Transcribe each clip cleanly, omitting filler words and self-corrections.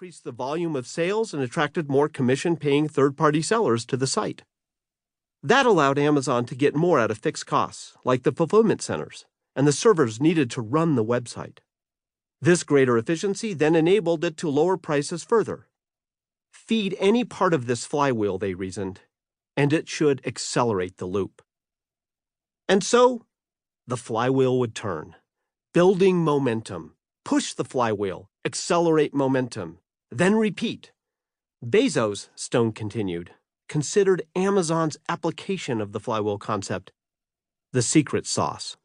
increased the volume of sales and attracted more commission-paying third-party sellers to the site. That allowed Amazon to get more out of fixed costs, like the fulfillment centers, and the servers needed to run the website. This greater efficiency then enabled it to lower prices further. Feed any part of this flywheel, they reasoned, and it should accelerate the loop. And so, the flywheel would turn, building momentum, push the flywheel, accelerate momentum, then repeat. Bezos, Stone continued, considered Amazon's application of the flywheel concept the secret sauce.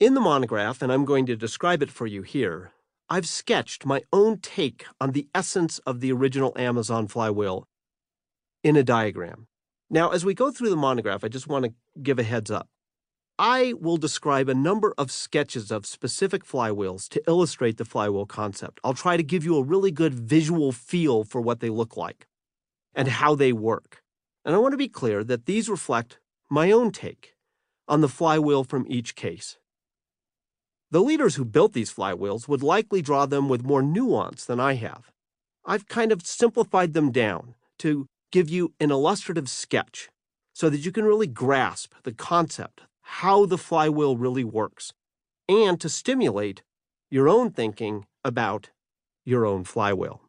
In the monograph, and I'm going to describe it for you here, I've sketched my own take on the essence of the original Amazon flywheel in a diagram. Now, as we go through the monograph, I just want to give a heads up. I will describe a number of sketches of specific flywheels to illustrate the flywheel concept. I'll try to give you a really good visual feel for what they look like and how they work. And I want to be clear that these reflect my own take on the flywheel from each case. The leaders who built these flywheels would likely draw them with more nuance than I have. I've kind of simplified them down to give you an illustrative sketch so that you can really grasp the concept, how the flywheel really works, and to stimulate your own thinking about your own flywheel.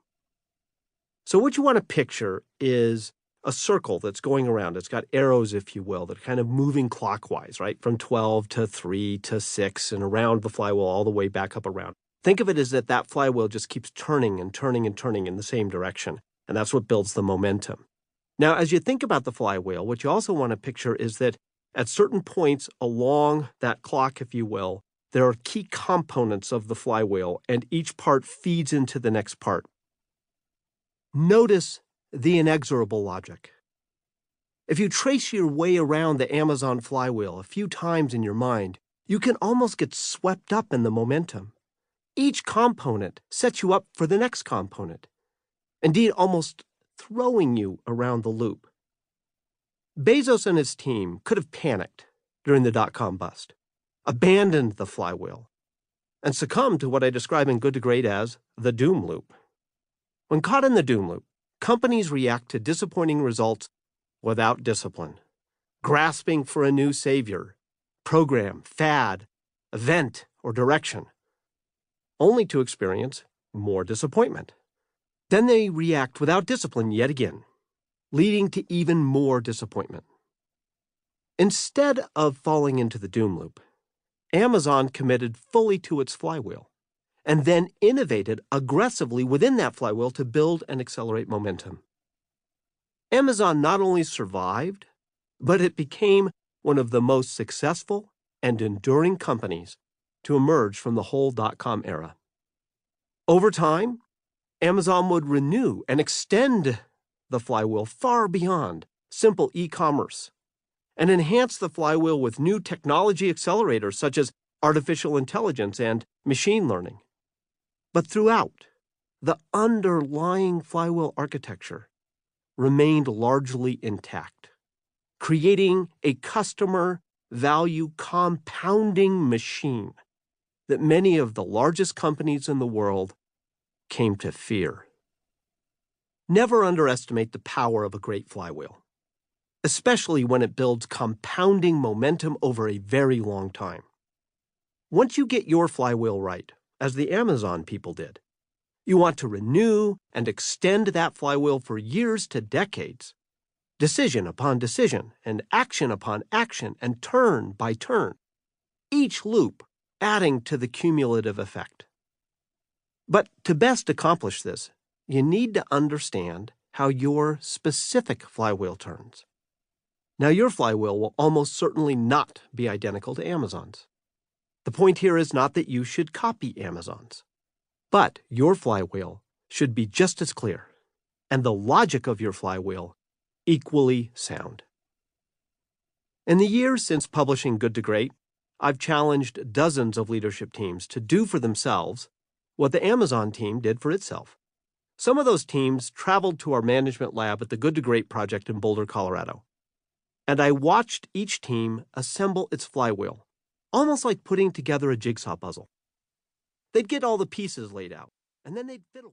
So what you want to picture is a circle that's going around. It's got arrows, if you will, that are kind of moving clockwise, right? From 12 to 3 to 6 and around the flywheel all the way back up around. Think of it as that flywheel just keeps turning and turning and turning in the same direction, and that's what builds the momentum. Now, as you think about the flywheel, what you also want to picture is that at certain points along that clock, if you will, there are key components of the flywheel, and each part feeds into the next part. Notice the inexorable logic. If you trace your way around the Amazon flywheel a few times in your mind, you can almost get swept up in the momentum. Each component sets you up for the next component, indeed almost throwing you around the loop. Bezos and his team could have panicked during the dot-com bust, abandoned the flywheel, and succumbed to what I describe in Good to Great as the doom loop. When caught in the doom loop, companies react to disappointing results without discipline, grasping for a new savior, program, fad, event, or direction, only to experience more disappointment. Then they react without discipline yet again, leading to even more disappointment. Instead of falling into the doom loop, Amazon committed fully to its flywheel, and then innovated aggressively within that flywheel to build and accelerate momentum. Amazon not only survived, but it became one of the most successful and enduring companies to emerge from the whole dot-com era. Over time, Amazon would renew and extend the flywheel far beyond simple e-commerce and enhance the flywheel with new technology accelerators such as artificial intelligence and machine learning. But throughout, the underlying flywheel architecture remained largely intact, creating a customer value compounding machine that many of the largest companies in the world came to fear. Never underestimate the power of a great flywheel, especially when it builds compounding momentum over a very long time. Once you get your flywheel right, as the Amazon people did, you want to renew and extend that flywheel for years to decades, decision upon decision, and action upon action, and turn by turn, each loop adding to the cumulative effect. But to best accomplish this, you need to understand how your specific flywheel turns. Now, your flywheel will almost certainly not be identical to Amazon's. The point here is not that you should copy Amazon's, but your flywheel should be just as clear, and the logic of your flywheel equally sound. In the years since publishing Good to Great, I've challenged dozens of leadership teams to do for themselves what the Amazon team did for itself. Some of those teams traveled to our management lab at the Good to Great project in Boulder, Colorado, and I watched each team assemble its flywheel, almost like putting together a jigsaw puzzle. They'd get all the pieces laid out, and then they'd fiddle.